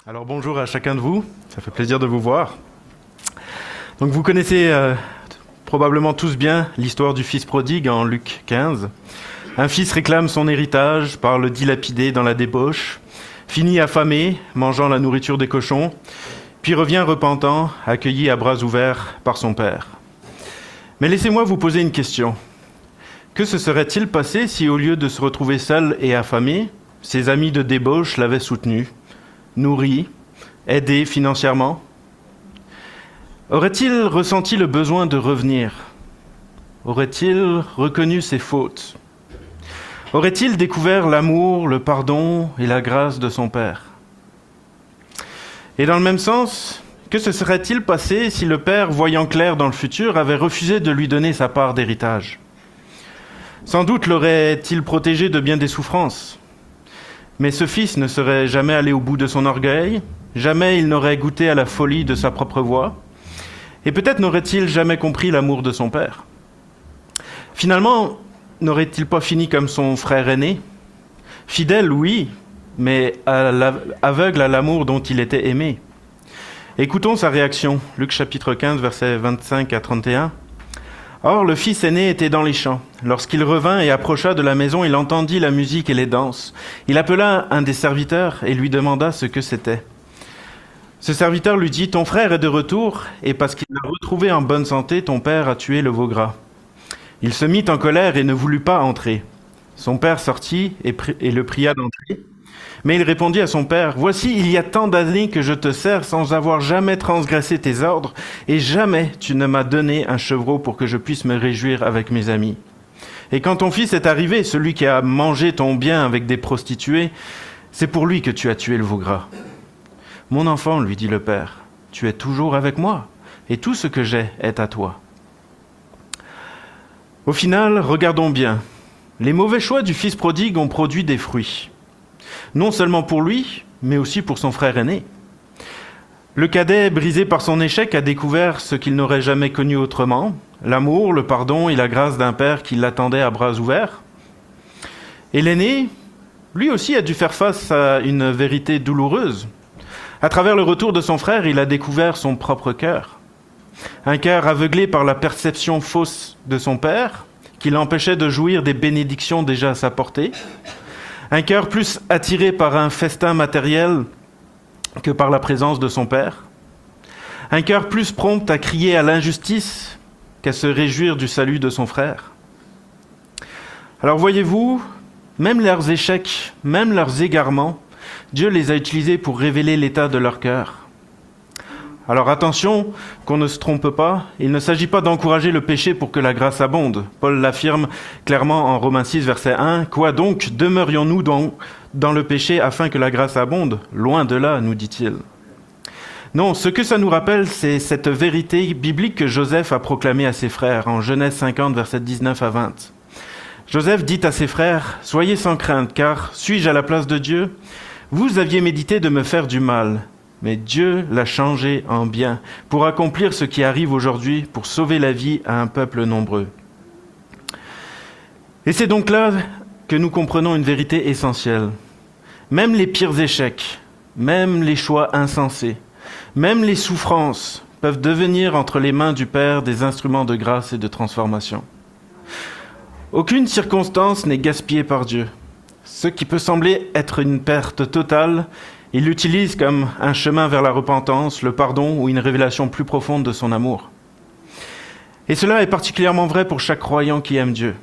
Alors bonjour à chacun de vous, ça fait plaisir de vous voir. Donc vous connaissez probablement tous bien l'histoire du fils prodigue en Luc 15. Un fils réclame son héritage par le dilapider dans la débauche, finit affamé, mangeant la nourriture des cochons, puis revient repentant, accueilli à bras ouverts par son père. Mais laissez-moi vous poser une question. Que se serait-il passé si au lieu de se retrouver seul et affamé, ses amis de débauche l'avaient soutenu, nourri, aidé financièrement? Aurait-il ressenti le besoin de revenir? Aurait-il reconnu ses fautes? Aurait-il découvert l'amour, le pardon et la grâce de son père? Et dans le même sens, que se serait-il passé si le père, voyant clair dans le futur, avait refusé de lui donner sa part d'héritage? Sans doute l'aurait-il protégé de bien des souffrances. Mais ce fils ne serait jamais allé au bout de son orgueil, jamais il n'aurait goûté à la folie de sa propre voix, et peut-être n'aurait-il jamais compris l'amour de son père. Finalement, n'aurait-il pas fini comme son frère aîné? Fidèle, oui, mais aveugle à l'amour dont il était aimé. Écoutons sa réaction, Luc chapitre 15, versets 25 à 31. Or, le fils aîné était dans les champs. Lorsqu'il revint et approcha de la maison, il entendit la musique et les danses. Il appela un des serviteurs et lui demanda ce que c'était. Ce serviteur lui dit « Ton frère est de retour, et parce qu'il l'a retrouvé en bonne santé, ton père a tué le veau gras. » Il se mit en colère et ne voulut pas entrer. Son père sortit et le pria d'entrer. Mais il répondit à son père « Voici, il y a tant d'années que je te sers sans avoir jamais transgressé tes ordres, et jamais tu ne m'as donné un chevreau pour que je puisse me réjouir avec mes amis. Et quand ton fils est arrivé, celui qui a mangé ton bien avec des prostituées, c'est pour lui que tu as tué le veau gras. » « Mon enfant, lui dit le père, tu es toujours avec moi, et tout ce que j'ai est à toi. » Au final, regardons bien. Les mauvais choix du fils prodigue ont produit des fruits. Non seulement pour lui, mais aussi pour son frère aîné. Le cadet, brisé par son échec, a découvert ce qu'il n'aurait jamais connu autrement, l'amour, le pardon et la grâce d'un père qui l'attendait à bras ouverts. Et l'aîné, lui aussi, a dû faire face à une vérité douloureuse. À travers le retour de son frère, il a découvert son propre cœur. Un cœur aveuglé par la perception fausse de son père, qui l'empêchait de jouir des bénédictions déjà à sa portée. Un cœur plus attiré par un festin matériel que par la présence de son père. Un cœur plus prompt à crier à l'injustice qu'à se réjouir du salut de son frère. Alors voyez-vous, même leurs échecs, même leurs égarements, Dieu les a utilisés pour révéler l'état de leur cœur. Alors attention, qu'on ne se trompe pas, il ne s'agit pas d'encourager le péché pour que la grâce abonde. Paul l'affirme clairement en Romains 6, verset 1. « Quoi donc, demeurions-nous dans le péché afin que la grâce abonde? Loin de là, nous dit-il. » Non, ce que ça nous rappelle, c'est cette vérité biblique que Joseph a proclamée à ses frères en Genèse 50, verset 19 à 20. Joseph dit à ses frères, « Soyez sans crainte, car suis-je à la place de Dieu? Vous aviez médité de me faire du mal, mais Dieu l'a changé en bien, pour accomplir ce qui arrive aujourd'hui, pour sauver la vie à un peuple nombreux. » Et c'est donc là que nous comprenons une vérité essentielle. Même les pires échecs, même les choix insensés, même les souffrances peuvent devenir entre les mains du Père des instruments de grâce et de transformation. Aucune circonstance n'est gaspillée par Dieu. Ce qui peut sembler être une perte totale, il l'utilise comme un chemin vers la repentance, le pardon ou une révélation plus profonde de son amour. Et cela est particulièrement vrai pour chaque croyant qui aime Dieu.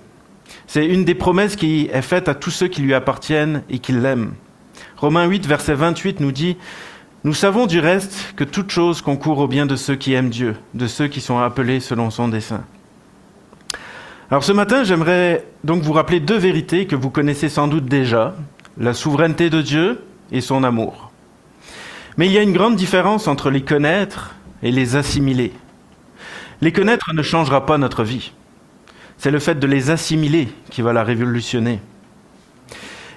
C'est une des promesses qui est faite à tous ceux qui lui appartiennent et qui l'aiment. Romains 8, verset 28 nous dit « Nous savons du reste que toute chose concourt au bien de ceux qui aiment Dieu, de ceux qui sont appelés selon son dessein. » Alors ce matin, j'aimerais donc vous rappeler deux vérités que vous connaissez sans doute déjà, la souveraineté de Dieu et son amour. Mais il y a une grande différence entre les connaître et les assimiler. Les connaître ne changera pas notre vie. C'est le fait de les assimiler qui va la révolutionner.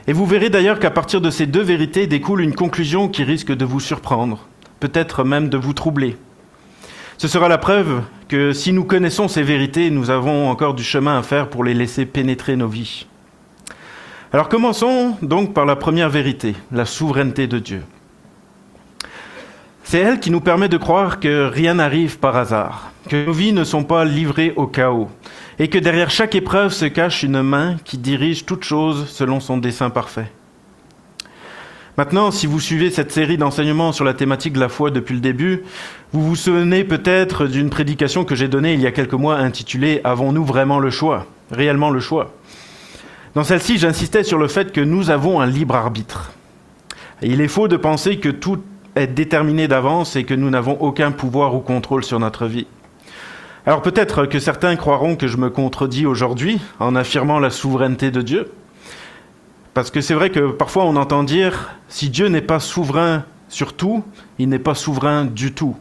Et vous verrez d'ailleurs qu'à partir de ces deux vérités découle une conclusion qui risque de vous surprendre, peut-être même de vous troubler. Ce sera la preuve que si nous connaissons ces vérités, nous avons encore du chemin à faire pour les laisser pénétrer nos vies. Alors commençons donc par la première vérité, la souveraineté de Dieu. C'est elle qui nous permet de croire que rien n'arrive par hasard, que nos vies ne sont pas livrées au chaos, et que derrière chaque épreuve se cache une main qui dirige toutes choses selon son dessein parfait. Maintenant, si vous suivez cette série d'enseignements sur la thématique de la foi depuis le début, vous vous souvenez peut-être d'une prédication que j'ai donnée il y a quelques mois intitulée « Avons-nous vraiment le choix ? Réellement le choix ?» Dans celle-ci, j'insistais sur le fait que nous avons un libre arbitre. Et il est faux de penser que tout est déterminé d'avance et que nous n'avons aucun pouvoir ou contrôle sur notre vie. Alors peut-être que certains croiront que je me contredis aujourd'hui en affirmant la souveraineté de Dieu. Parce que c'est vrai que parfois on entend dire « si Dieu n'est pas souverain sur tout, il n'est pas souverain du tout ».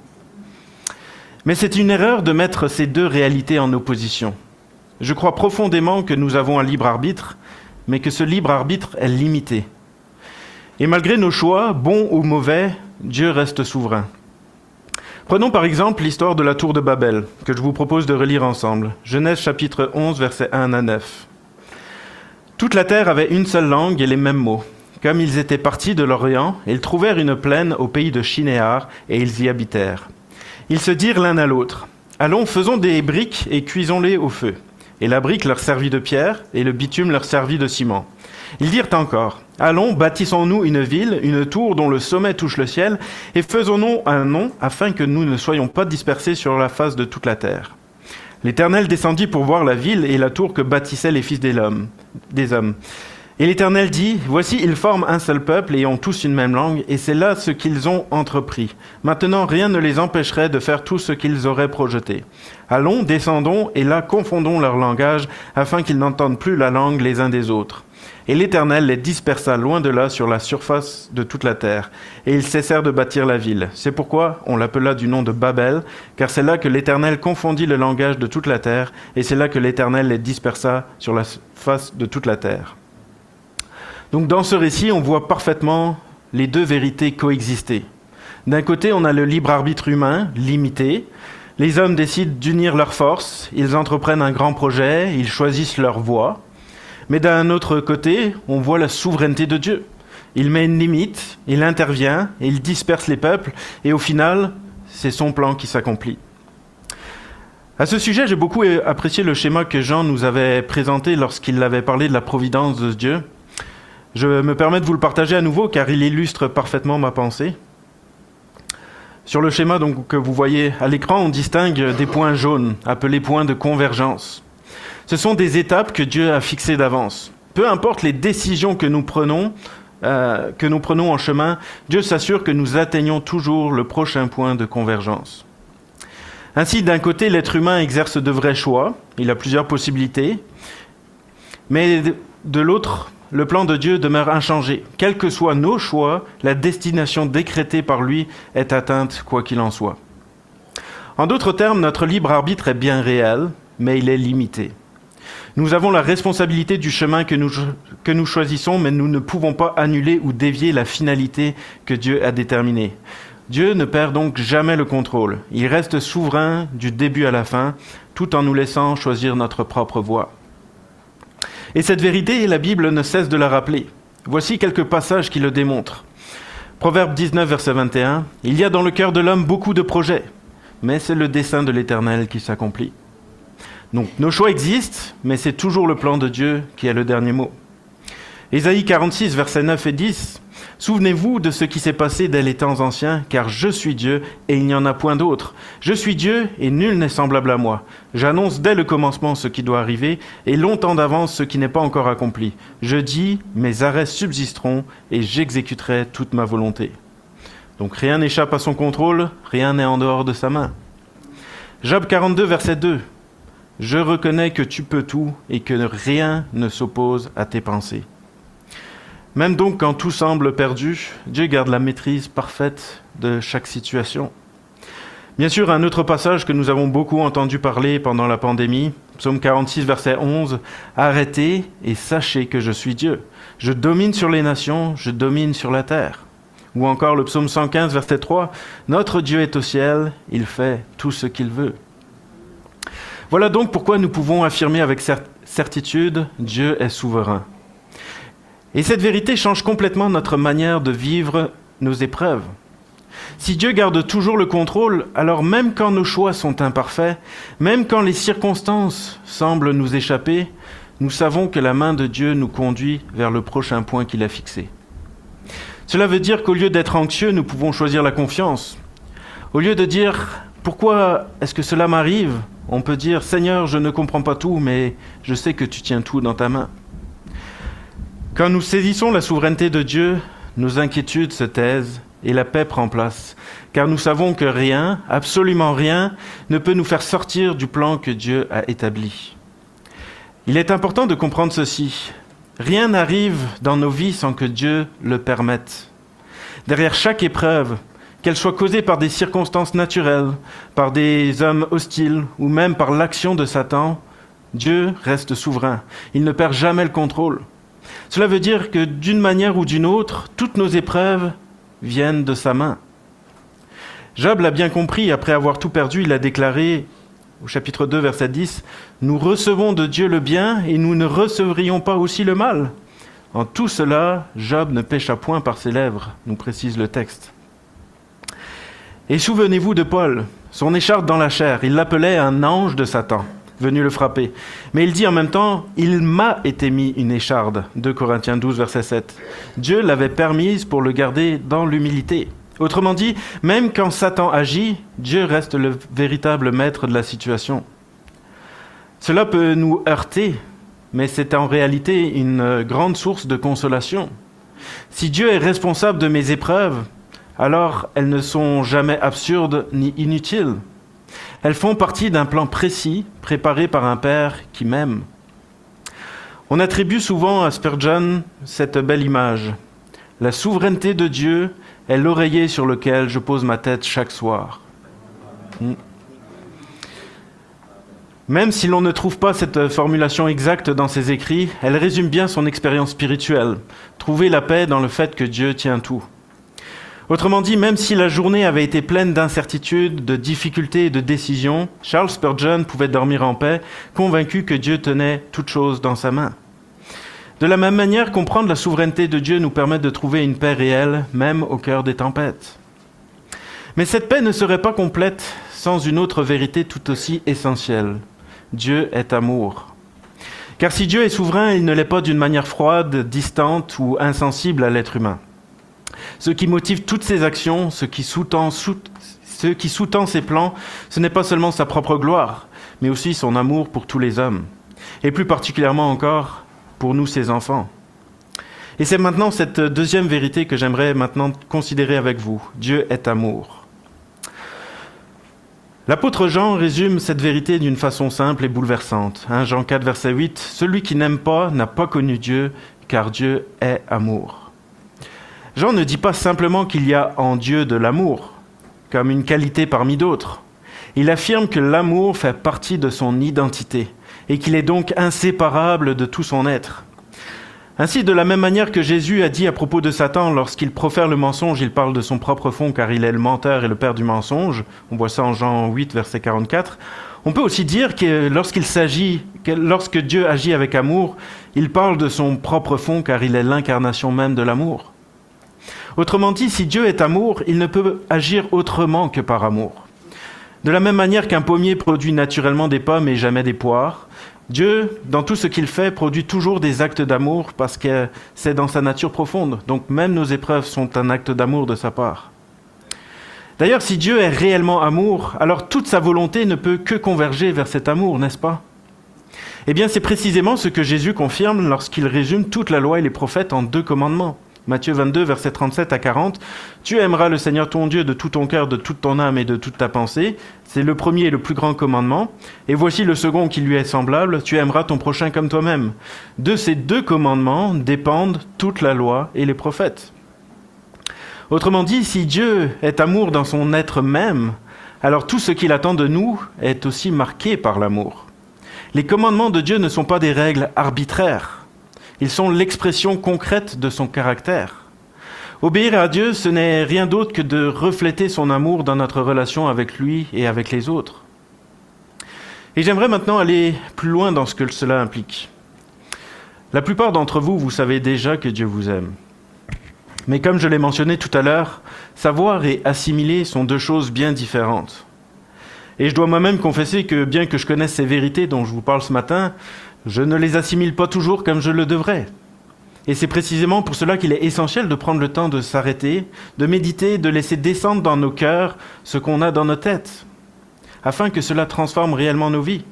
Mais c'est une erreur de mettre ces deux réalités en opposition. Je crois profondément que nous avons un libre arbitre, mais que ce libre arbitre est limité. Et malgré nos choix, bons ou mauvais, Dieu reste souverain. Prenons par exemple l'histoire de la tour de Babel, que je vous propose de relire ensemble. Genèse chapitre 11, versets 1 à 9. Toute la terre avait une seule langue et les mêmes mots. Comme ils étaient partis de l'Orient, ils trouvèrent une plaine au pays de Shinéar, et ils y habitèrent. Ils se dirent l'un à l'autre, « Allons, faisons des briques et cuisons-les au feu. » Et la brique leur servit de pierre, et le bitume leur servit de ciment. Ils dirent encore, « Allons, bâtissons-nous une ville, une tour dont le sommet touche le ciel, et faisons-nous un nom, afin que nous ne soyons pas dispersés sur la face de toute la terre. » L'Éternel descendit pour voir la ville et la tour que bâtissaient les fils des hommes. Et l'Éternel dit, « Voici, ils forment un seul peuple et ont tous une même langue, et c'est là ce qu'ils ont entrepris. Maintenant, rien ne les empêcherait de faire tout ce qu'ils auraient projeté. Allons, descendons, et là confondons leur langage, afin qu'ils n'entendent plus la langue les uns des autres. » Et l'Éternel les dispersa loin de là sur la surface de toute la terre, et ils cessèrent de bâtir la ville. C'est pourquoi on l'appela du nom de Babel, car c'est là que l'Éternel confondit le langage de toute la terre, et c'est là que l'Éternel les dispersa sur la face de toute la terre. Donc dans ce récit, on voit parfaitement les deux vérités coexister. D'un côté, on a le libre arbitre humain, limité. Les hommes décident d'unir leurs forces, ils entreprennent un grand projet, ils choisissent leur voie. Mais d'un autre côté, on voit la souveraineté de Dieu. Il met une limite, il intervient, et il disperse les peuples, et au final, c'est son plan qui s'accomplit. À ce sujet, j'ai beaucoup apprécié le schéma que Jean nous avait présenté lorsqu'il avait parlé de la providence de Dieu. Je me permets de vous le partager à nouveau, car il illustre parfaitement ma pensée. Sur le schéma donc, que vous voyez à l'écran, on distingue des points jaunes, appelés points de convergence. Ce sont des étapes que Dieu a fixées d'avance. Peu importe les décisions que nous prenons en chemin, Dieu s'assure que nous atteignons toujours le prochain point de convergence. Ainsi, d'un côté, l'être humain exerce de vrais choix, il a plusieurs possibilités, mais de l'autre, le plan de Dieu demeure inchangé. Quels que soient nos choix, la destination décrétée par lui est atteinte quoi qu'il en soit. En d'autres termes, notre libre arbitre est bien réel, mais il est limité. Nous avons la responsabilité du chemin que nous choisissons, mais nous ne pouvons pas annuler ou dévier la finalité que Dieu a déterminée. Dieu ne perd donc jamais le contrôle. Il reste souverain du début à la fin, tout en nous laissant choisir notre propre voie. Et cette vérité, la Bible ne cesse de la rappeler. Voici quelques passages qui le démontrent. Proverbe 19, verset 21. « Il y a dans le cœur de l'homme beaucoup de projets, mais c'est le dessein de l'Éternel qui s'accomplit. » Donc nos choix existent, mais c'est toujours le plan de Dieu qui a le dernier mot. Ésaïe 46, versets 9 et 10. « Souvenez-vous de ce qui s'est passé dès les temps anciens, car je suis Dieu et il n'y en a point d'autre. Je suis Dieu et nul n'est semblable à moi. J'annonce dès le commencement ce qui doit arriver et longtemps d'avance ce qui n'est pas encore accompli. Je dis, mes arrêts subsisteront et j'exécuterai toute ma volonté. » Donc rien n'échappe à son contrôle, rien n'est en dehors de sa main. Job 42, verset 2. « Je reconnais que tu peux tout et que rien ne s'oppose à tes pensées. » Même donc quand tout semble perdu, Dieu garde la maîtrise parfaite de chaque situation. Bien sûr, un autre passage que nous avons beaucoup entendu parler pendant la pandémie, Psaume 46, verset 11, « Arrêtez et sachez que je suis Dieu. Je domine sur les nations, je domine sur la terre. » Ou encore le Psaume 115, verset 3, « Notre Dieu est au ciel, il fait tout ce qu'il veut. » Voilà donc pourquoi nous pouvons affirmer avec certitude, Dieu est souverain. Et cette vérité change complètement notre manière de vivre nos épreuves. Si Dieu garde toujours le contrôle, alors même quand nos choix sont imparfaits, même quand les circonstances semblent nous échapper, nous savons que la main de Dieu nous conduit vers le prochain point qu'il a fixé. Cela veut dire qu'au lieu d'être anxieux, nous pouvons choisir la confiance. Au lieu de dire « Pourquoi est-ce que cela m'arrive ?», on peut dire « Seigneur, je ne comprends pas tout, mais je sais que tu tiens tout dans ta main. » Quand nous saisissons la souveraineté de Dieu, nos inquiétudes se taisent et la paix prend place, car nous savons que rien, absolument rien, ne peut nous faire sortir du plan que Dieu a établi. Il est important de comprendre ceci. Rien n'arrive dans nos vies sans que Dieu le permette. Derrière chaque épreuve, qu'elle soit causée par des circonstances naturelles, par des hommes hostiles ou même par l'action de Satan, Dieu reste souverain. Il ne perd jamais le contrôle. Cela veut dire que d'une manière ou d'une autre, toutes nos épreuves viennent de sa main. Job l'a bien compris, après avoir tout perdu, il a déclaré au chapitre 2, verset 10, « Nous recevons de Dieu le bien et nous ne recevrions pas aussi le mal. » En tout cela, Job ne pécha point par ses lèvres, nous précise le texte. Et souvenez-vous de Paul, son écharpe dans la chair, il l'appelait un ange de Satan, venu le frapper. Mais il dit en même temps, « Il m'a été mis une écharde », 2 Corinthiens 12, verset 7. Dieu l'avait permise pour le garder dans l'humilité. Autrement dit, même quand Satan agit, Dieu reste le véritable maître de la situation. Cela peut nous heurter, mais c'est en réalité une grande source de consolation. Si Dieu est responsable de mes épreuves, alors elles ne sont jamais absurdes ni inutiles. Elles font partie d'un plan précis, préparé par un Père qui m'aime. On attribue souvent à Spurgeon cette belle image. La souveraineté de Dieu est l'oreiller sur lequel je pose ma tête chaque soir. Même si l'on ne trouve pas cette formulation exacte dans ses écrits, elle résume bien son expérience spirituelle. Trouver la paix dans le fait que Dieu tient tout. Autrement dit, même si la journée avait été pleine d'incertitudes, de difficultés et de décisions, Charles Spurgeon pouvait dormir en paix, convaincu que Dieu tenait toutes choses dans sa main. De la même manière, comprendre la souveraineté de Dieu nous permet de trouver une paix réelle, même au cœur des tempêtes. Mais cette paix ne serait pas complète sans une autre vérité tout aussi essentielle. Dieu est amour. Car si Dieu est souverain, il ne l'est pas d'une manière froide, distante ou insensible à l'être humain. Ce qui motive toutes ses actions, ce qui sous-tend ses plans, ce n'est pas seulement sa propre gloire, mais aussi son amour pour tous les hommes. Et plus particulièrement encore, pour nous, ses enfants. Et c'est maintenant cette deuxième vérité que j'aimerais maintenant considérer avec vous. Dieu est amour. L'apôtre Jean résume cette vérité d'une façon simple et bouleversante. Jean 4, verset 8, « Celui qui n'aime pas n'a pas connu Dieu, car Dieu est amour. » Jean ne dit pas simplement qu'il y a en Dieu de l'amour, comme une qualité parmi d'autres. Il affirme que l'amour fait partie de son identité et qu'il est donc inséparable de tout son être. Ainsi, de la même manière que Jésus a dit à propos de Satan, lorsqu'il profère le mensonge, il parle de son propre fond car il est le menteur et le père du mensonge. On voit ça en Jean 8, verset 44. On peut aussi dire que lorsque Dieu agit avec amour, il parle de son propre fond car il est l'incarnation même de l'amour. Autrement dit, si Dieu est amour, il ne peut agir autrement que par amour. De la même manière qu'un pommier produit naturellement des pommes et jamais des poires, Dieu, dans tout ce qu'il fait, produit toujours des actes d'amour parce que c'est dans sa nature profonde. Donc même nos épreuves sont un acte d'amour de sa part. D'ailleurs, si Dieu est réellement amour, alors toute sa volonté ne peut que converger vers cet amour, n'est-ce pas? Eh bien, c'est précisément ce que Jésus confirme lorsqu'il résume toute la loi et les prophètes en 2 commandements. Matthieu 22, versets 37 à 40. « Tu aimeras le Seigneur ton Dieu de tout ton cœur, de toute ton âme et de toute ta pensée. » C'est le premier et le plus grand commandement. Et voici le second qui lui est semblable. « Tu aimeras ton prochain comme toi-même. » De ces 2 commandements dépendent toute la loi et les prophètes. Autrement dit, si Dieu est amour dans son être même, alors tout ce qu'il attend de nous est aussi marqué par l'amour. Les commandements de Dieu ne sont pas des règles arbitraires. Ils sont l'expression concrète de son caractère. Obéir à Dieu, ce n'est rien d'autre que de refléter son amour dans notre relation avec lui et avec les autres. Et j'aimerais maintenant aller plus loin dans ce que cela implique. La plupart d'entre vous, vous savez déjà que Dieu vous aime. Mais comme je l'ai mentionné tout à l'heure, savoir et assimiler sont deux choses bien différentes. Et je dois moi-même confesser que bien que je connaisse ces vérités dont je vous parle ce matin, je ne les assimile pas toujours comme je le devrais. Et c'est précisément pour cela qu'il est essentiel de prendre le temps de s'arrêter, de méditer, de laisser descendre dans nos cœurs ce qu'on a dans nos têtes, afin que cela transforme réellement nos vies.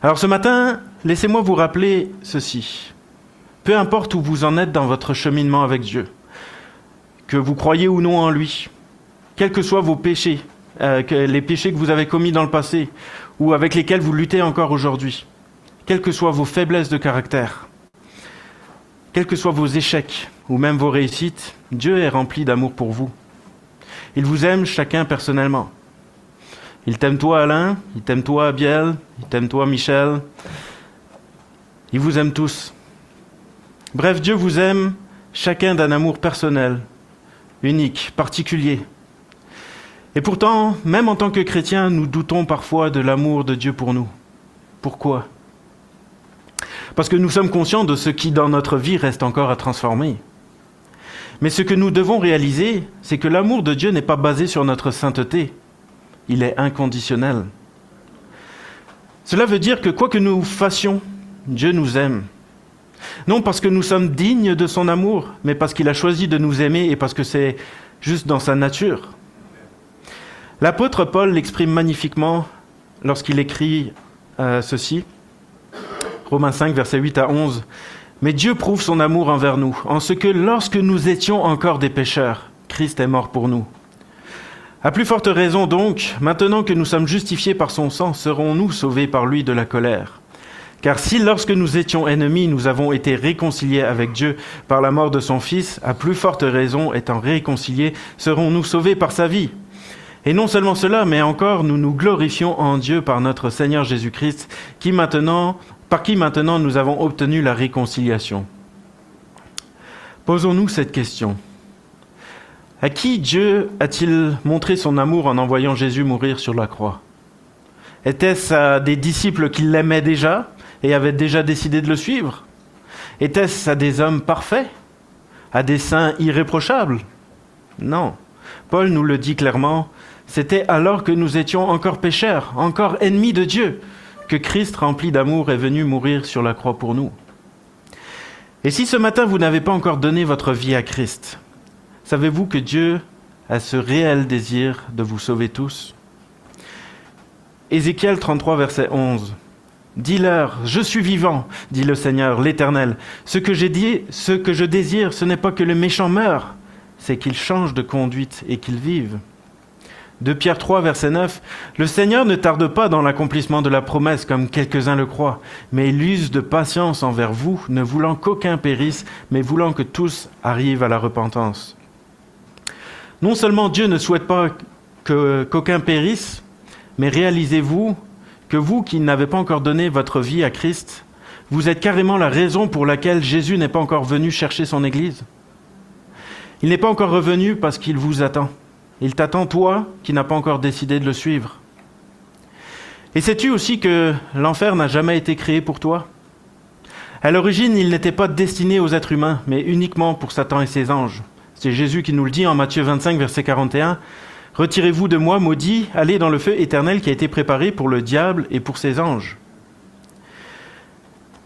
Alors ce matin, laissez-moi vous rappeler ceci. Peu importe où vous en êtes dans votre cheminement avec Dieu, que vous croyez ou non en lui, quels que soient vos péchés, les péchés que vous avez commis dans le passé ou avec lesquels vous luttez encore aujourd'hui, quelles que soient vos faiblesses de caractère, quels que soient vos échecs ou même vos réussites, Dieu est rempli d'amour pour vous. Il vous aime chacun personnellement. Il t'aime toi Alain, il t'aime toi Abiel, il t'aime toi Michel. Il vous aime tous. Bref, Dieu vous aime chacun d'un amour personnel, unique, particulier. Et pourtant, même en tant que chrétiens, nous doutons parfois de l'amour de Dieu pour nous. Pourquoi ? Parce que nous sommes conscients de ce qui dans notre vie reste encore à transformer. Mais ce que nous devons réaliser, c'est que l'amour de Dieu n'est pas basé sur notre sainteté. Il est inconditionnel. Cela veut dire que quoi que nous fassions, Dieu nous aime. Non parce que nous sommes dignes de son amour, mais parce qu'il a choisi de nous aimer et parce que c'est juste dans sa nature. L'apôtre Paul l'exprime magnifiquement lorsqu'il écrit ceci, Romains 5, versets 8 à 11. « Mais Dieu prouve son amour envers nous, en ce que lorsque nous étions encore des pécheurs, Christ est mort pour nous. À plus forte raison donc, maintenant que nous sommes justifiés par son sang, serons-nous sauvés par lui de la colère. Car si lorsque nous étions ennemis, nous avons été réconciliés avec Dieu par la mort de son Fils, à plus forte raison, étant réconciliés, serons-nous sauvés par sa vie. Et non seulement cela, mais encore nous nous glorifions en Dieu par notre Seigneur Jésus-Christ, par qui maintenant nous avons obtenu la réconciliation. » Posons-nous cette question. À qui Dieu a-t-il montré son amour en envoyant Jésus mourir sur la croix ? Était-ce à des disciples qui l'aimaient déjà et avaient déjà décidé de le suivre ? Était-ce à des hommes parfaits ? À des saints irréprochables ? Non. Paul nous le dit clairement, c'était alors que nous étions encore pécheurs, encore ennemis de Dieu, que Christ rempli d'amour est venu mourir sur la croix pour nous. Et si ce matin vous n'avez pas encore donné votre vie à Christ, savez-vous que Dieu a ce réel désir de vous sauver tous ? Ézéchiel 33, verset 11. « Dis-leur, je suis vivant, dit le Seigneur, l'Éternel. Ce que je désire, ce n'est pas que le méchant meure, c'est qu'il change de conduite et qu'il vive. » 2 Pierre 3, verset 9. « Le Seigneur ne tarde pas dans l'accomplissement de la promesse, comme quelques-uns le croient, mais il use de patience envers vous, ne voulant qu'aucun périsse, mais voulant que tous arrivent à la repentance. » Non seulement Dieu ne souhaite pas qu'aucun périsse, mais réalisez-vous que vous qui n'avez pas encore donné votre vie à Christ, vous êtes carrément la raison pour laquelle Jésus n'est pas encore venu chercher son Église. Il n'est pas encore revenu parce qu'il vous attend. Il t'attend, toi, qui n'as pas encore décidé de le suivre. Et sais-tu aussi que l'enfer n'a jamais été créé pour toi ? À l'origine, il n'était pas destiné aux êtres humains, mais uniquement pour Satan et ses anges. C'est Jésus qui nous le dit en Matthieu 25, verset 41. « Retirez-vous de moi, maudits, allez dans le feu éternel qui a été préparé pour le diable et pour ses anges. »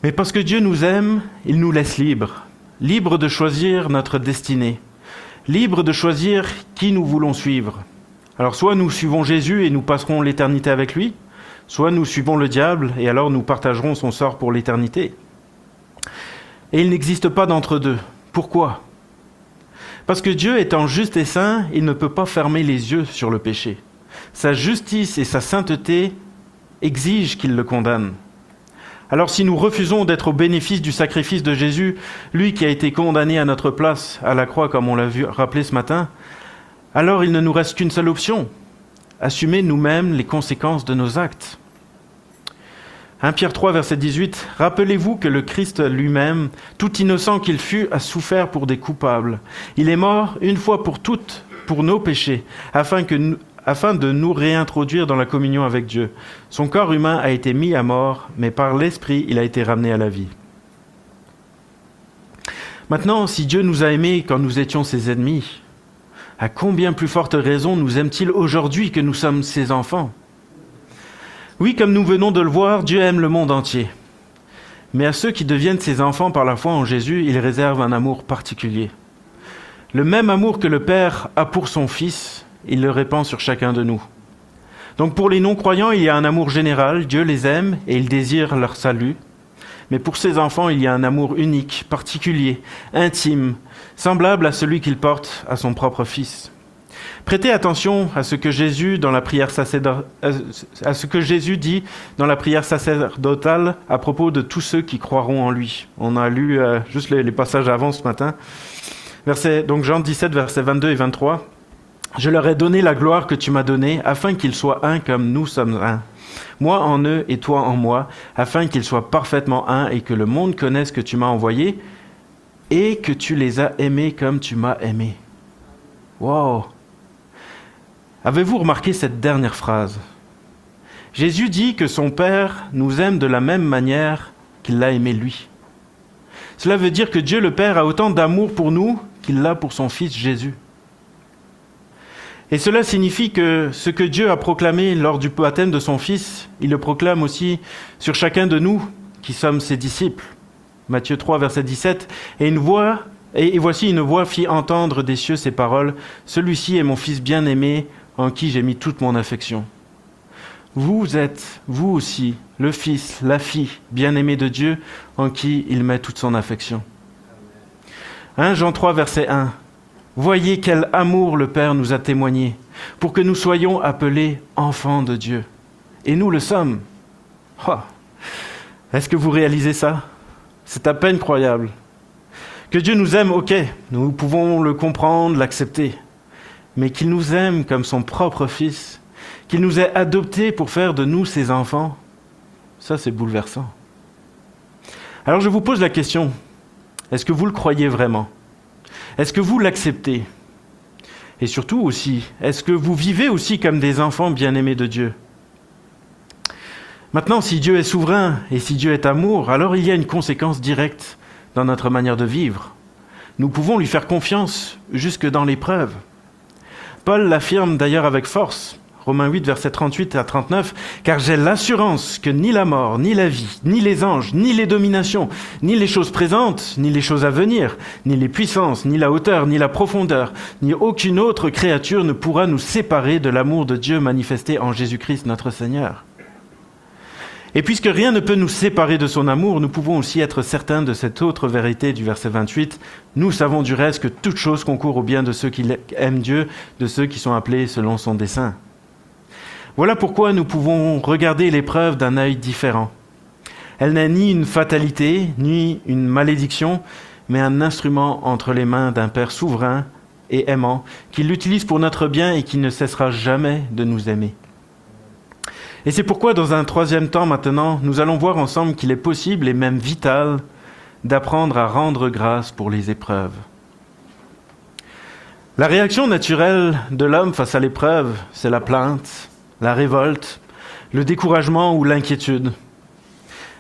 Mais parce que Dieu nous aime, il nous laisse libres, libres de choisir notre destinée, libres de choisir qui nous voulons suivre. Alors soit nous suivons Jésus et nous passerons l'éternité avec lui, soit nous suivons le diable et alors nous partagerons son sort pour l'éternité. Et il n'existe pas d'entre-deux. Pourquoi ? Parce que Dieu étant juste et saint, il ne peut pas fermer les yeux sur le péché. Sa justice et sa sainteté exigent qu'il le condamne. Alors si nous refusons d'être au bénéfice du sacrifice de Jésus, lui qui a été condamné à notre place à la croix comme on l'a vu rappelé ce matin, alors il ne nous reste qu'une seule option, assumer nous-mêmes les conséquences de nos actes. 1 Pierre 3, verset 18, « Rappelez-vous que le Christ lui-même, tout innocent qu'il fut, a souffert pour des coupables. Il est mort une fois pour toutes pour nos péchés, afin de nous réintroduire dans la communion avec Dieu. Son corps humain a été mis à mort, mais par l'Esprit, il a été ramené à la vie. » Maintenant, si Dieu nous a aimés quand nous étions ses ennemis, à combien plus forte raison nous aime-t-il aujourd'hui que nous sommes ses enfants? Oui, comme nous venons de le voir, Dieu aime le monde entier. Mais à ceux qui deviennent ses enfants par la foi en Jésus, il réserve un amour particulier. Le même amour que le Père a pour son Fils, il le répand sur chacun de nous. Donc pour les non-croyants, il y a un amour général, Dieu les aime et il désire leur salut. Mais pour ses enfants, il y a un amour unique, particulier, intime, semblable à celui qu'il porte à son propre Fils. Prêtez attention à ce que Jésus dit dans la prière sacerdotale à propos de tous ceux qui croiront en lui. On a lu juste les passages avant ce matin. Donc Jean 17, versets 22 et 23. « Je leur ai donné la gloire que tu m'as donnée, afin qu'ils soient un comme nous sommes un. Moi en eux et toi en moi, afin qu'ils soient parfaitement un et que le monde connaisse que tu m'as envoyé et que tu les as aimés comme tu m'as aimé. » Wow! Avez-vous remarqué cette dernière phrase? Jésus dit que son Père nous aime de la même manière qu'il l'a aimé lui. Cela veut dire que Dieu le Père a autant d'amour pour nous qu'il l'a pour son Fils Jésus. Et cela signifie que ce que Dieu a proclamé lors du baptême de son Fils, il le proclame aussi sur chacun de nous qui sommes ses disciples. Matthieu 3, verset 17. Et voici une voix fit entendre des cieux ces paroles. Celui-ci est mon Fils bien-aimé, en qui j'ai mis toute mon affection. Vous êtes, vous aussi, le Fils, la fille bien-aimée de Dieu, en qui il met toute son affection. 1 Jean 3, verset 1. Voyez quel amour le Père nous a témoigné, pour que nous soyons appelés enfants de Dieu. Et nous le sommes. Oh. Est-ce que vous réalisez ça? C'est à peine croyable. Que Dieu nous aime, ok, nous pouvons le comprendre, l'accepter. Mais qu'il nous aime comme son propre Fils, qu'il nous ait adoptés pour faire de nous ses enfants, ça c'est bouleversant. Alors je vous pose la question, est-ce que vous le croyez vraiment? Est-ce que vous l'acceptez? Et surtout aussi, est-ce que vous vivez aussi comme des enfants bien-aimés de Dieu? Maintenant, si Dieu est souverain et si Dieu est amour, alors il y a une conséquence directe dans notre manière de vivre. Nous pouvons lui faire confiance jusque dans l'épreuve. Paul l'affirme d'ailleurs avec force. Romains 8, versets 38 à 39, « Car j'ai l'assurance que ni la mort, ni la vie, ni les anges, ni les dominations, ni les choses présentes, ni les choses à venir, ni les puissances, ni la hauteur, ni la profondeur, ni aucune autre créature ne pourra nous séparer de l'amour de Dieu manifesté en Jésus-Christ notre Seigneur. » Et puisque rien ne peut nous séparer de son amour, nous pouvons aussi être certains de cette autre vérité du verset 28. « Nous savons du reste que toute chose concourt au bien de ceux qui aiment Dieu, de ceux qui sont appelés selon son dessein. » Voilà pourquoi nous pouvons regarder l'épreuve d'un œil différent. Elle n'est ni une fatalité, ni une malédiction, mais un instrument entre les mains d'un Père souverain et aimant, qui l'utilise pour notre bien et qui ne cessera jamais de nous aimer. Et c'est pourquoi, dans un troisième temps maintenant, nous allons voir ensemble qu'il est possible et même vital d'apprendre à rendre grâce pour les épreuves. La réaction naturelle de l'homme face à l'épreuve, c'est la plainte, la révolte, le découragement ou l'inquiétude.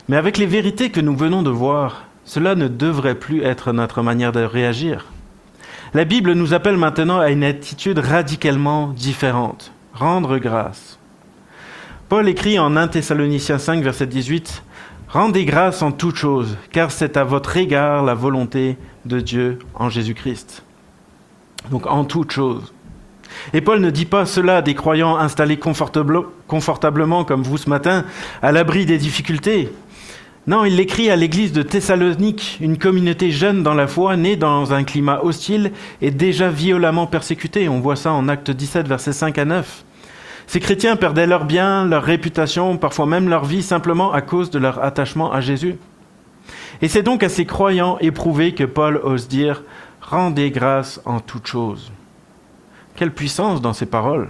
Mais avec les vérités que nous venons de voir, cela ne devrait plus être notre manière de réagir. La Bible nous appelle maintenant à une attitude radicalement différente, rendre grâce. Paul écrit en 1 Thessaloniciens 5, verset 18, « Rendez grâce en toutes choses, car c'est à votre égard la volonté de Dieu en Jésus-Christ. » Donc en toutes choses. Et Paul ne dit pas cela à des croyants installés confortablement comme vous ce matin, à l'abri des difficultés. Non, il l'écrit à l'église de Thessalonique, une communauté jeune dans la foi, née dans un climat hostile et déjà violemment persécutée. On voit ça en Actes 17, versets 5 à 9. Ces chrétiens perdaient leurs biens, leur réputation, parfois même leur vie, simplement à cause de leur attachement à Jésus. Et c'est donc à ces croyants éprouvés que Paul ose dire « Rendez grâce en toutes choses ». Quelle puissance dans ces paroles!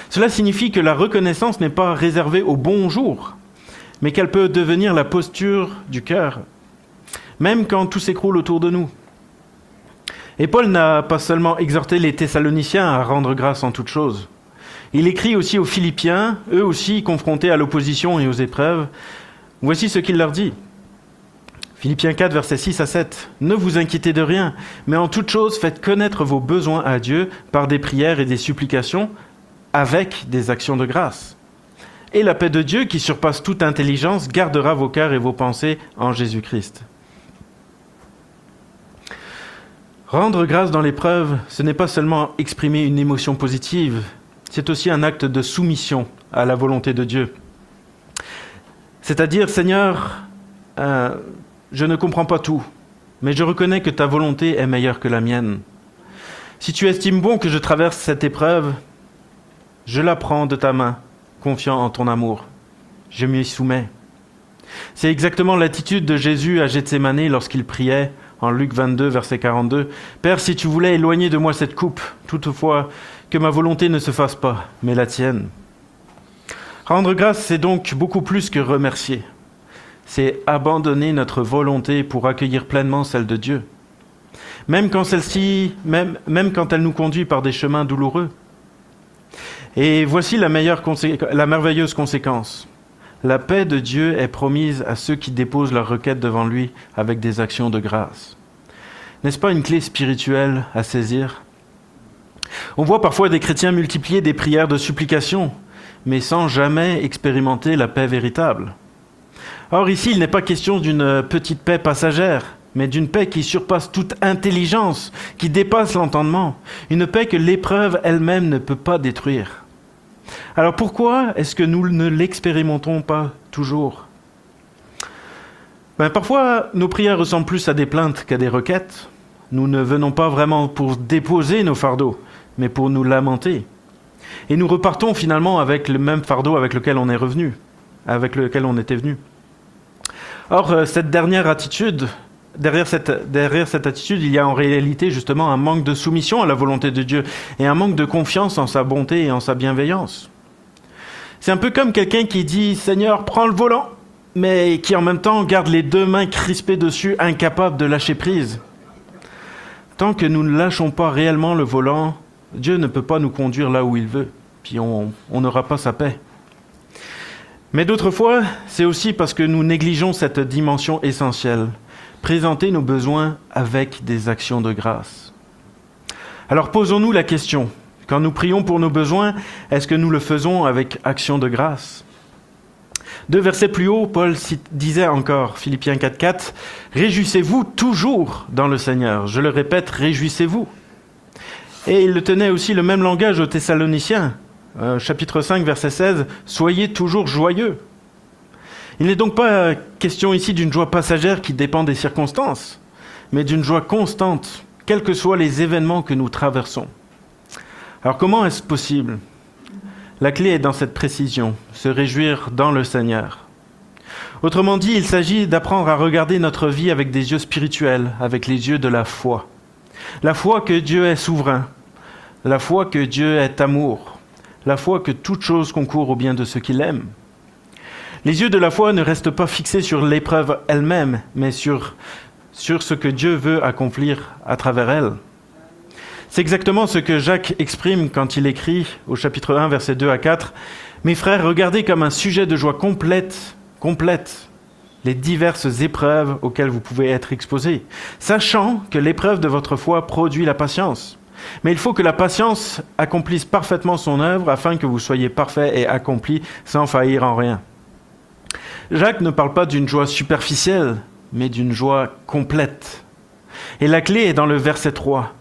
Cela signifie que la reconnaissance n'est pas réservée au bon jour, mais qu'elle peut devenir la posture du cœur, même quand tout s'écroule autour de nous. Et Paul n'a pas seulement exhorté les Thessaloniciens à rendre grâce en toutes choses. Il écrit aussi aux Philippiens, eux aussi confrontés à l'opposition et aux épreuves. Voici ce qu'il leur dit. Philippiens 4, versets 6 à 7. « Ne vous inquiétez de rien, mais en toute chose, faites connaître vos besoins à Dieu par des prières et des supplications, avec des actions de grâce. Et la paix de Dieu, qui surpasse toute intelligence, gardera vos cœurs et vos pensées en Jésus-Christ. » Rendre grâce dans l'épreuve, ce n'est pas seulement exprimer une émotion positive, c'est aussi un acte de soumission à la volonté de Dieu. C'est-à-dire, Seigneur, je ne comprends pas tout, mais je reconnais que ta volonté est meilleure que la mienne. Si tu estimes bon que je traverse cette épreuve, je la prends de ta main, confiant en ton amour. Je m'y soumets. C'est exactement l'attitude de Jésus à Gethsémani lorsqu'il priait en Luc 22, verset 42. « Père, si tu voulais éloigner de moi cette coupe, toutefois que ma volonté ne se fasse pas, mais la tienne. » Rendre grâce, c'est donc beaucoup plus que remercier. C'est abandonner notre volonté pour accueillir pleinement celle de Dieu. Même quand même quand elle nous conduit par des chemins douloureux. Et voici la merveilleuse conséquence. La paix de Dieu est promise à ceux qui déposent leur requête devant lui avec des actions de grâce. N'est-ce pas une clé spirituelle à saisir? On voit parfois des chrétiens multiplier des prières de supplication, mais sans jamais expérimenter la paix véritable. Or ici, il n'est pas question d'une petite paix passagère, mais d'une paix qui surpasse toute intelligence, qui dépasse l'entendement, une paix que l'épreuve elle-même ne peut pas détruire. Alors pourquoi est-ce que nous ne l'expérimentons pas toujours? Parfois, nos prières ressemblent plus à des plaintes qu'à des requêtes. Nous ne venons pas vraiment pour déposer nos fardeaux, mais pour nous lamenter. Et nous repartons finalement avec le même fardeau avec lequel on est revenu, avec lequel on était venu. Or, derrière cette attitude, il y a en réalité justement un manque de soumission à la volonté de Dieu et un manque de confiance en sa bonté et en sa bienveillance. C'est un peu comme quelqu'un qui dit « Seigneur, prends le volant », mais qui en même temps garde les deux mains crispées dessus, incapable de lâcher prise. Tant que nous ne lâchons pas réellement le volant, Dieu ne peut pas nous conduire là où il veut, puis on n'aura pas sa paix. Mais d'autres fois, c'est aussi parce que nous négligeons cette dimension essentielle, présenter nos besoins avec des actions de grâce. Alors posons-nous la question, quand nous prions pour nos besoins, est-ce que nous le faisons avec action de grâce? 2 versets plus haut, Paul disait encore, Philippiens 4,4, « Réjouissez-vous toujours dans le Seigneur. » Je le répète, réjouissez-vous. Et il tenait aussi le même langage aux Thessaloniciens, chapitre 5, verset 16, « Soyez toujours joyeux. » Il n'est donc pas question ici d'une joie passagère qui dépend des circonstances, mais d'une joie constante, quels que soient les événements que nous traversons. Alors comment est-ce possible? La clé est dans cette précision, se réjouir dans le Seigneur. Autrement dit, il s'agit d'apprendre à regarder notre vie avec des yeux spirituels, avec les yeux de la foi. La foi que Dieu est souverain, la foi que Dieu est amour, la foi que toute chose concourt au bien de ceux qui l'aiment. Les yeux de la foi ne restent pas fixés sur l'épreuve elle-même, mais sur ce que Dieu veut accomplir à travers elle. C'est exactement ce que Jacques exprime quand il écrit au chapitre 1, versets 2 à 4. « Mes frères, regardez comme un sujet de joie complète, les diverses épreuves auxquelles vous pouvez être exposés, sachant que l'épreuve de votre foi produit la patience. Mais il faut que la patience accomplisse parfaitement son œuvre afin que vous soyez parfaits et accomplis sans faillir en rien. » Jacques ne parle pas d'une joie superficielle, mais d'une joie complète. Et la clé est dans le verset 3.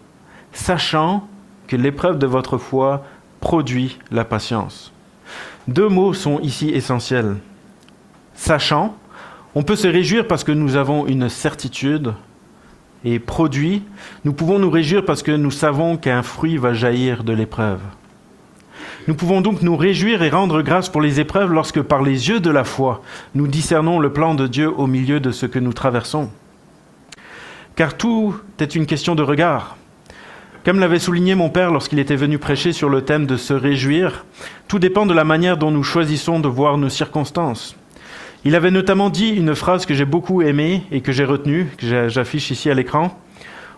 Sachant que l'épreuve de votre foi produit la patience. 2 mots sont ici essentiels. Sachant, on peut se réjouir parce que nous avons une certitude, et produit, nous pouvons nous réjouir parce que nous savons qu'un fruit va jaillir de l'épreuve. Nous pouvons donc nous réjouir et rendre grâce pour les épreuves lorsque, par les yeux de la foi, nous discernons le plan de Dieu au milieu de ce que nous traversons. Car tout est une question de regard. Comme l'avait souligné mon père lorsqu'il était venu prêcher sur le thème de se réjouir, tout dépend de la manière dont nous choisissons de voir nos circonstances. Il avait notamment dit une phrase que j'ai beaucoup aimée et que j'ai retenue, que j'affiche ici à l'écran.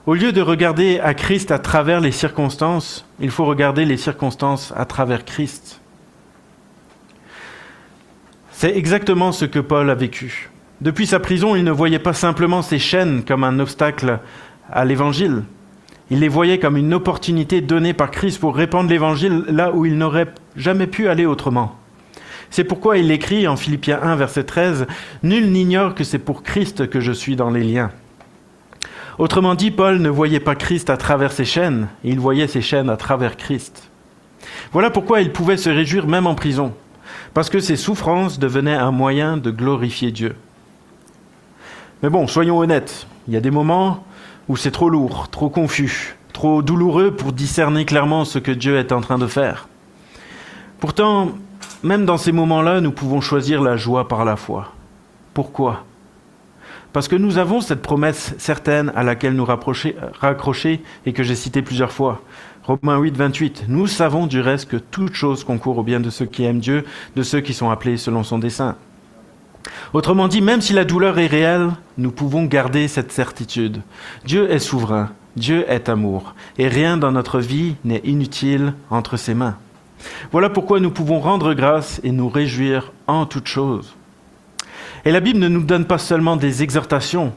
Au lieu de regarder à Christ à travers les circonstances, il faut regarder les circonstances à travers Christ. C'est exactement ce que Paul a vécu. Depuis sa prison, il ne voyait pas simplement ces chaînes comme un obstacle à l'Évangile. Il les voyait comme une opportunité donnée par Christ pour répandre l'Évangile là où il n'aurait jamais pu aller autrement. C'est pourquoi il écrit en Philippiens 1, verset 13, « Nul n'ignore que c'est pour Christ que je suis dans les liens. » Autrement dit, Paul ne voyait pas Christ à travers ses chaînes, il voyait ses chaînes à travers Christ. Voilà pourquoi il pouvait se réjouir même en prison, parce que ses souffrances devenaient un moyen de glorifier Dieu. Mais bon, soyons honnêtes, il y a des moments où c'est trop lourd, trop confus, trop douloureux pour discerner clairement ce que Dieu est en train de faire. Pourtant, même dans ces moments-là, nous pouvons choisir la joie par la foi. Pourquoi ? Parce que nous avons cette promesse certaine à laquelle nous raccrocher et que j'ai citée plusieurs fois. Romains 8, 28. Nous savons du reste que toute chose concourt au bien de ceux qui aiment Dieu, de ceux qui sont appelés selon son dessein. Autrement dit, même si la douleur est réelle, nous pouvons garder cette certitude. Dieu est souverain, Dieu est amour, et rien dans notre vie n'est inutile entre ses mains. Voilà pourquoi nous pouvons rendre grâce et nous réjouir en toutes choses. Et la Bible ne nous donne pas seulement des exhortations,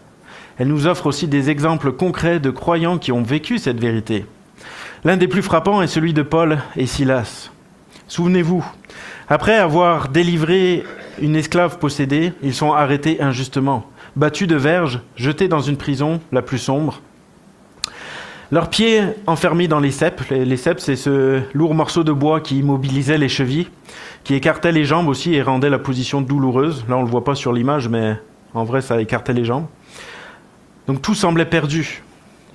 elle nous offre aussi des exemples concrets de croyants qui ont vécu cette vérité. L'un des plus frappants est celui de Paul et Silas. Souvenez-vous, après avoir délivré une esclave possédée, ils sont arrêtés injustement, battus de verges, jetés dans une prison la plus sombre. Leurs pieds enfermés dans les cèpes. Les cèpes, c'est ce lourd morceau de bois qui immobilisait les chevilles, qui écartait les jambes aussi et rendait la position douloureuse. Là, on ne le voit pas sur l'image, mais en vrai, ça écartait les jambes. Donc tout semblait perdu.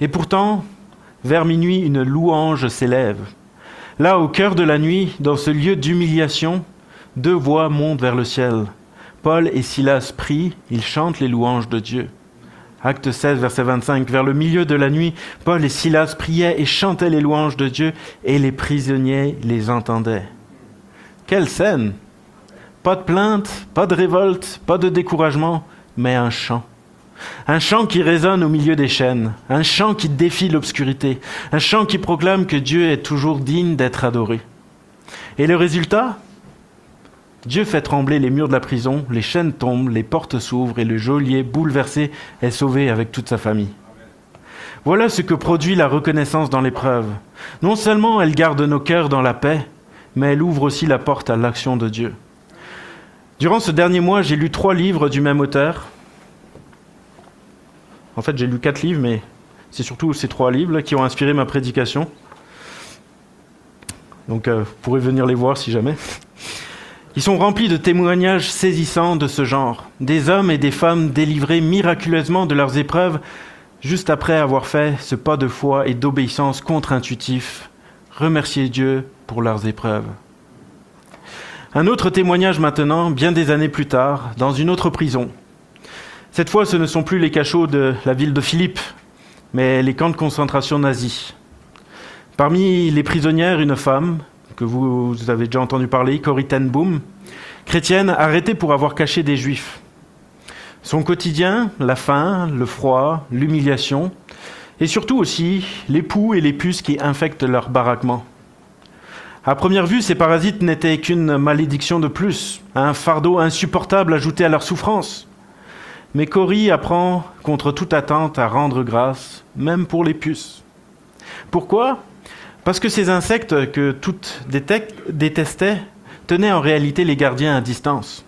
Et pourtant, vers minuit, une louange s'élève. Là, au cœur de la nuit, dans ce lieu d'humiliation, deux voix montent vers le ciel. Paul et Silas prient, ils chantent les louanges de Dieu. Acte 16, verset 25. Vers le milieu de la nuit, Paul et Silas priaient et chantaient les louanges de Dieu, et les prisonniers les entendaient. Quelle scène! Pas de plainte, pas de révolte, pas de découragement, mais un chant. Un chant qui résonne au milieu des chaînes, un chant qui défie l'obscurité, un chant qui proclame que Dieu est toujours digne d'être adoré. Et le résultat ? Dieu fait trembler les murs de la prison, les chaînes tombent, les portes s'ouvrent et le geôlier, bouleversé, est sauvé avec toute sa famille. Voilà ce que produit la reconnaissance dans l'épreuve. Non seulement elle garde nos cœurs dans la paix, mais elle ouvre aussi la porte à l'action de Dieu. Durant ce dernier mois, j'ai lu 3 livres du même auteur. En fait, j'ai lu 4 livres, mais c'est surtout ces 3 livres qui ont inspiré ma prédication. Donc, vous pourrez venir les voir si jamais. Ils sont remplis de témoignages saisissants de ce genre. Des hommes et des femmes délivrés miraculeusement de leurs épreuves juste après avoir fait ce pas de foi et d'obéissance contre-intuitif. Remercier Dieu pour leurs épreuves. Un autre témoignage maintenant, bien des années plus tard, dans une autre prison. Cette fois, ce ne sont plus les cachots de la ville de Philippe, mais les camps de concentration nazis. Parmi les prisonnières, une femme, que vous avez déjà entendu parler, Corrie ten Boom, chrétienne, arrêtée pour avoir caché des juifs. Son quotidien, la faim, le froid, l'humiliation, et surtout aussi les poux et les puces qui infectent leur baraquement. À première vue, ces parasites n'étaient qu'une malédiction de plus, un fardeau insupportable ajouté à leur souffrance. Mais Corrie apprend, contre toute attente, à rendre grâce, même pour les puces. Pourquoi ? Parce que ces insectes que toutes détestaient tenaient en réalité les gardiens à distance.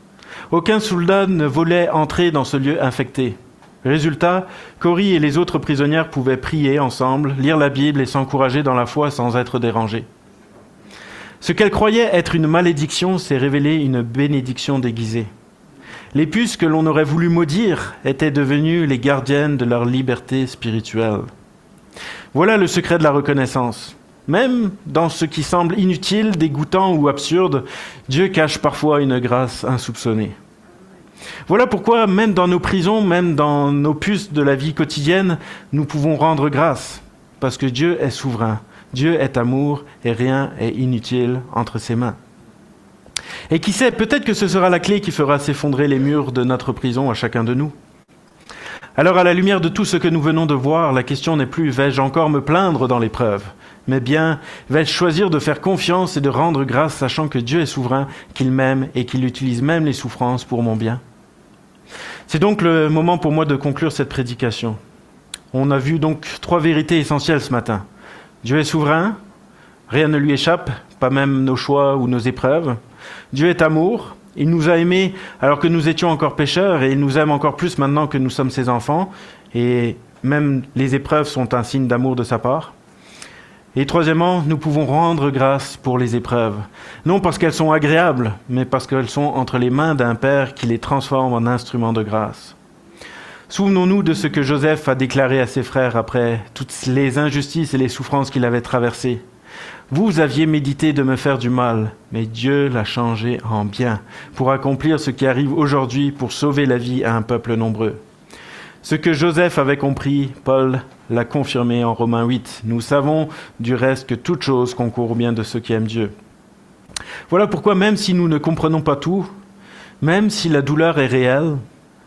Aucun soldat ne voulait entrer dans ce lieu infecté. Résultat, Corrie et les autres prisonnières pouvaient prier ensemble, lire la Bible et s'encourager dans la foi sans être dérangées. Ce qu'elles croyaient être une malédiction s'est révélé une bénédiction déguisée. Les puces que l'on aurait voulu maudire étaient devenues les gardiennes de leur liberté spirituelle. Voilà le secret de la reconnaissance. Même dans ce qui semble inutile, dégoûtant ou absurde, Dieu cache parfois une grâce insoupçonnée. Voilà pourquoi, même dans nos prisons, même dans nos puces de la vie quotidienne, nous pouvons rendre grâce, parce que Dieu est souverain, Dieu est amour et rien est inutile entre ses mains. Et qui sait, peut-être que ce sera la clé qui fera s'effondrer les murs de notre prison à chacun de nous. Alors, à la lumière de tout ce que nous venons de voir, la question n'est plus « vais-je encore me plaindre dans l'épreuve ?» mais bien « vais-je choisir de faire confiance et de rendre grâce sachant que Dieu est souverain, qu'il m'aime et qu'il utilise même les souffrances pour mon bien ?» C'est donc le moment pour moi de conclure cette prédication. On a vu donc 3 vérités essentielles ce matin. Dieu est souverain, rien ne lui échappe, pas même nos choix ou nos épreuves. Dieu est amour, il nous a aimés alors que nous étions encore pécheurs et il nous aime encore plus maintenant que nous sommes ses enfants. Et même les épreuves sont un signe d'amour de sa part. Et troisièmement, nous pouvons rendre grâce pour les épreuves. Non parce qu'elles sont agréables, mais parce qu'elles sont entre les mains d'un Père qui les transforme en instruments de grâce. Souvenons-nous de ce que Joseph a déclaré à ses frères après toutes les injustices et les souffrances qu'il avait traversées. « Vous aviez médité de me faire du mal, mais Dieu l'a changé en bien, pour accomplir ce qui arrive aujourd'hui pour sauver la vie à un peuple nombreux. » Ce que Joseph avait compris, Paul l'a confirmé en Romains 8. Nous savons du reste que toute chose concourt au bien de ceux qui aiment Dieu. Voilà pourquoi même si nous ne comprenons pas tout, même si la douleur est réelle,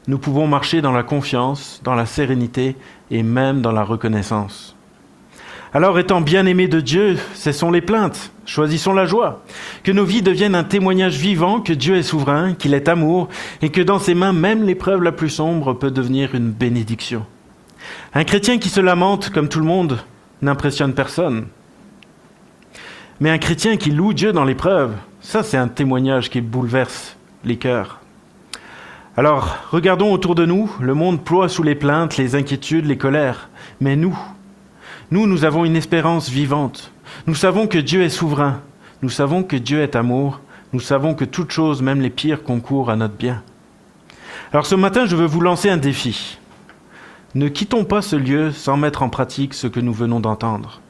nous pouvons marcher dans la confiance, dans la sérénité et même dans la reconnaissance. Alors, étant bien-aimés de Dieu, cessons les plaintes, choisissons la joie, que nos vies deviennent un témoignage vivant que Dieu est souverain, qu'il est amour, et que dans ses mains, même l'épreuve la plus sombre peut devenir une bénédiction. Un chrétien qui se lamente, comme tout le monde, n'impressionne personne. Mais un chrétien qui loue Dieu dans l'épreuve, ça c'est un témoignage qui bouleverse les cœurs. Alors, regardons autour de nous, le monde ploie sous les plaintes, les inquiétudes, les colères, mais nous avons une espérance vivante. Nous savons que Dieu est souverain. Nous savons que Dieu est amour. Nous savons que toutes choses, même les pires, concourent à notre bien. Alors ce matin, je veux vous lancer un défi. Ne quittons pas ce lieu sans mettre en pratique ce que nous venons d'entendre.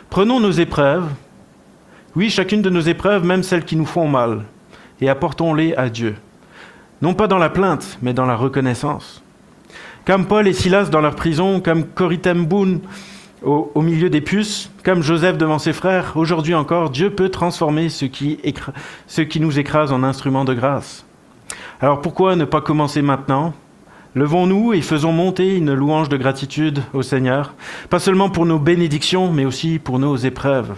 Prenons nos épreuves, oui, chacune de nos épreuves, même celles qui nous font mal, et apportons-les à Dieu. Non pas dans la plainte, mais dans la reconnaissance. Comme Paul et Silas dans leur prison, comme Corrie ten Boom au milieu des puces, comme Joseph devant ses frères, aujourd'hui encore, Dieu peut transformer ce qui nous écrase en instruments de grâce. Alors pourquoi ne pas commencer maintenant ? Levons-nous et faisons monter une louange de gratitude au Seigneur, pas seulement pour nos bénédictions, mais aussi pour nos épreuves.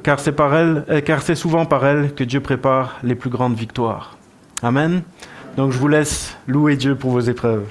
Car c'est souvent par elles que Dieu prépare les plus grandes victoires. Amen. Donc je vous laisse louer Dieu pour vos épreuves.